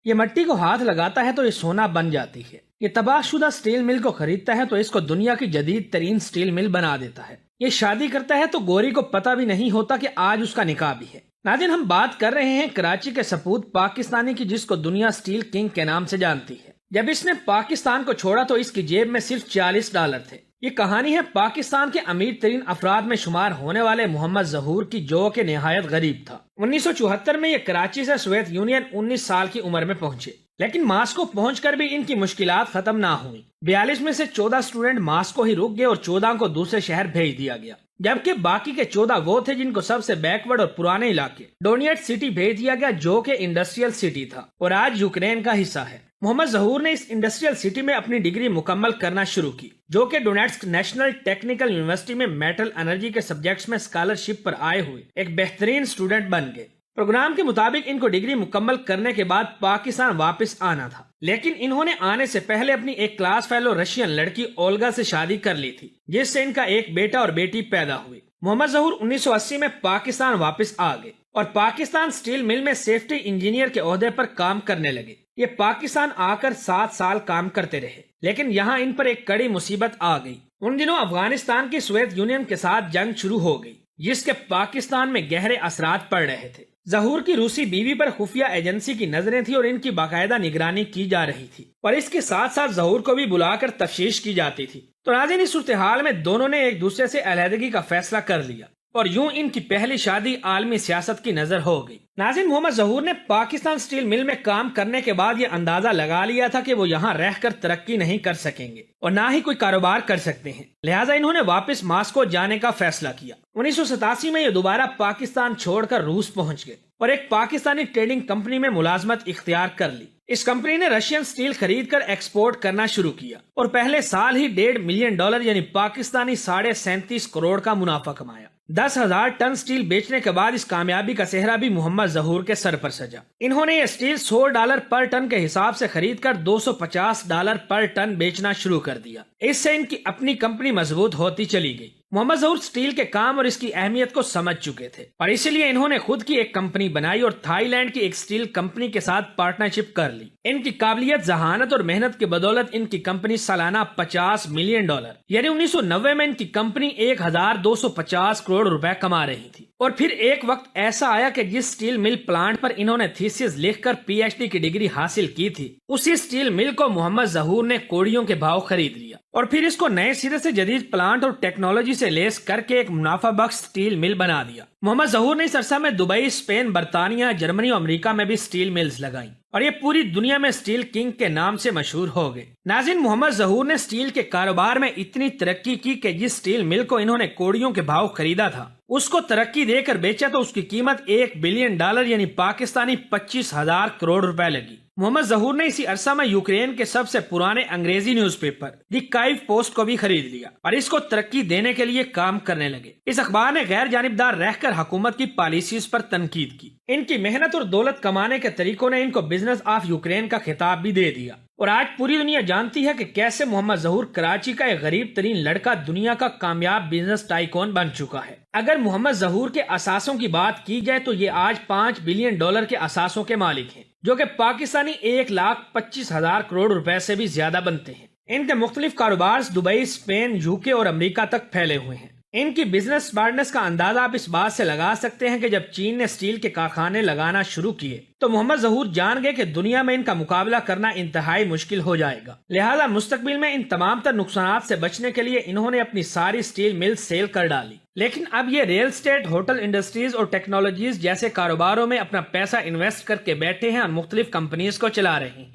یہ مٹی کو ہاتھ لگاتا ہے تو یہ سونا بن جاتی ہے، یہ تباہ شدہ سٹیل مل کو خریدتا ہے تو اس کو دنیا کی جدید ترین سٹیل مل بنا دیتا ہے، یہ شادی کرتا ہے تو گوری کو پتہ بھی نہیں ہوتا کہ آج اس کا نکاح بھی ہے۔ ناظرین، ہم بات کر رہے ہیں کراچی کے سپوت پاکستانی کی، جس کو دنیا سٹیل کنگ کے نام سے جانتی ہے۔ جب اس نے پاکستان کو چھوڑا تو اس کی جیب میں صرف $40 تھے۔ یہ کہانی ہے پاکستان کے امیر ترین افراد میں شمار ہونے والے محمد ظہور کی، جو کہ نہایت غریب تھا۔ 1974 میں یہ کراچی سے سوویت یونین 19 سال کی عمر میں پہنچے، لیکن ماسکو پہنچ کر بھی ان کی مشکلات ختم نہ ہوئیں۔ 42 میں سے 14 اسٹوڈنٹ ماسکو ہی رک گئے اور 14 کو دوسرے شہر بھیج دیا گیا، جبکہ باقی کے 14 وہ تھے جن کو سب سے بیکورڈ اور پرانے علاقے ڈونیٹ سٹی بھیج دیا گیا، جو کہ انڈسٹریل سٹی تھا اور آج یوکرین کا حصہ ہے۔ محمد ظہور نے اس انڈسٹریل سٹی میں اپنی ڈگری مکمل کرنا شروع کی، جو کہ ڈونیٹسک نیشنل ٹیکنیکل یونیورسٹی میں میٹل انرجی کے سبجیکٹس میں اسکالرشپ پر آئے ہوئے ایک بہترین اسٹوڈنٹ بن گئے۔ پروگرام کے مطابق ان کو ڈگری مکمل کرنے کے بعد پاکستان واپس آنا تھا، لیکن انہوں نے آنے سے پہلے اپنی ایک کلاس فیلو رشین لڑکی اولگا سے شادی کر لی تھی، جس سے ان کا ایک بیٹا اور بیٹی پیدا ہوئی۔ محمد ظہور 1980 میں پاکستان واپس آ گئے اور پاکستان سٹیل مل میں سیفٹی انجینئر کے عہدے پر کام کرنے لگے۔ یہ پاکستان آ کر 7 سال کام کرتے رہے، لیکن یہاں ان پر ایک کڑی مصیبت آ گئی۔ ان دنوں افغانستان کی سوویت یونین کے ساتھ جنگ شروع ہو گئی، جس کے پاکستان میں گہرے اثرات پڑ رہے تھے۔ ظہور کی روسی بیوی پر خفیہ ایجنسی کی نظریں تھیں اور ان کی باقاعدہ نگرانی کی جا رہی تھی، اور اس کے ساتھ ساتھ ظہور کو بھی بلا کر تفتیش کی جاتی تھی۔ تو ناظرین، اس صورتحال میں دونوں نے ایک دوسرے سے علیحدگی کا فیصلہ کر لیا اور یوں ان کی پہلی شادی عالمی سیاست کی نظر ہو گئی۔ ناظرین، محمد ظہور نے پاکستان سٹیل مل میں کام کرنے کے بعد یہ اندازہ لگا لیا تھا کہ وہ یہاں رہ کر ترقی نہیں کر سکیں گے اور نہ ہی کوئی کاروبار کر سکتے ہیں، لہٰذا انہوں نے واپس ماسکو جانے کا فیصلہ کیا۔ 1987 میں یہ دوبارہ پاکستان چھوڑ کر روس پہنچ گئے اور ایک پاکستانی ٹریڈنگ کمپنی میں ملازمت اختیار کر لی۔ اس کمپنی نے رشین سٹیل خرید کر ایکسپورٹ کرنا شروع کیا اور پہلے سال ہی $1.5 ملین یعنی پاکستانی 37.5 کروڑ کا منافع کمایا۔ 10,000 ٹن سٹیل بیچنے کے بعد اس کامیابی کا صحرا بھی محمد ظہور کے سر پر سجا۔ انہوں نے یہ سٹیل $100 پر ٹن کے حساب سے خرید کر $250 پر ٹن بیچنا شروع کر دیا۔ اس سے ان کی اپنی کمپنی مضبوط ہوتی چلی گئی۔ محمد ظہور سٹیل کے کام اور اس کی اہمیت کو سمجھ چکے تھے اور اسی لیے انہوں نے خود کی ایک کمپنی بنائی اور تھائی لینڈ کی ایک سٹیل کمپنی کے ساتھ پارٹنرشپ کر لی۔ ان کی قابلیت، ذہانت اور محنت کی بدولت ان کی کمپنی سالانہ $50 ملین یعنی 1990 میں ان کی کمپنی 1,250 کروڑ روپے کما رہی تھی۔ اور پھر ایک وقت ایسا آیا کہ جس سٹیل مل پلانٹ پر انہوں نے تھیسس لکھ کر PhD کی ڈگری حاصل کی تھی، اسی سٹیل مل کو محمد ظہور نے کوڑیوں کے بھاؤ خرید لیا اور پھر اس کو نئے سرے سے جدید پلانٹ اور ٹیکنالوجی سے لیس کر کے ایک منافع بخش سٹیل مل بنا دیا۔ محمد ظہور نے اس عرصہ میں دبئی، اسپین، برطانیہ، جرمنی اور امریکہ میں بھی سٹیل ملز لگائیں اور یہ پوری دنیا میں سٹیل کنگ کے نام سے مشہور ہو گئے۔ ناظرین، محمد ظہور نے سٹیل کے کاروبار میں اتنی ترقی کی کہ جس سٹیل مل کو انہوں نے کوڑیوں کے بھاؤ خریدا تھا، اس کو ترقی دے کر بیچا تو اس کی قیمت $1 بلین یعنی پاکستانی 25,000 کروڑ روپے لگی۔ محمد ظہور نے اسی عرصہ میں یوکرین کے سب سے پرانے انگریزی نیوز پیپر دی کائیو پوسٹ کو بھی خرید لیا اور اس کو ترقی دینے کے لیے کام کرنے لگے۔ اس اخبار نے غیر جانبدار رہ کر حکومت کی پالیسیز پر تنقید کی۔ ان کی محنت اور دولت کمانے کے طریقوں نے ان کو بزنس آف یوکرین کا خطاب بھی دے دیا اور آج پوری دنیا جانتی ہے کہ کیسے محمد ظہور کراچی کا ایک غریب ترین لڑکا دنیا کا کامیاب بزنس ٹائکون بن چکا ہے۔ اگر محمد ظہور کے اثاثوں کی بات کی جائے تو یہ آج $5 بلین کے اثاثوں کے مالک ہیں، جو کہ پاکستانی 1,25,000 کروڑ روپے سے بھی زیادہ بنتے ہیں۔ ان کے مختلف کاروبار دبئی، اسپین، UK اور امریکہ تک پھیلے ہوئے ہیں۔ ان کی بزنس اسمارٹنس کا اندازہ آپ اس بات سے لگا سکتے ہیں کہ جب چین نے سٹیل کے کارخانے لگانا شروع کیے تو محمد ظہور جان گئے کہ دنیا میں ان کا مقابلہ کرنا انتہائی مشکل ہو جائے گا، لہذا مستقبل میں ان تمام تر نقصانات سے بچنے کے لیے انہوں نے اپنی ساری سٹیل مل سیل کر ڈالی۔ لیکن اب یہ ریل اسٹیٹ، ہوٹل انڈسٹریز اور ٹیکنالوجیز جیسے کاروباروں میں اپنا پیسہ انویسٹ کر کے بیٹھے ہیں اور مختلف کمپنیز کو چلا رہے ہیں۔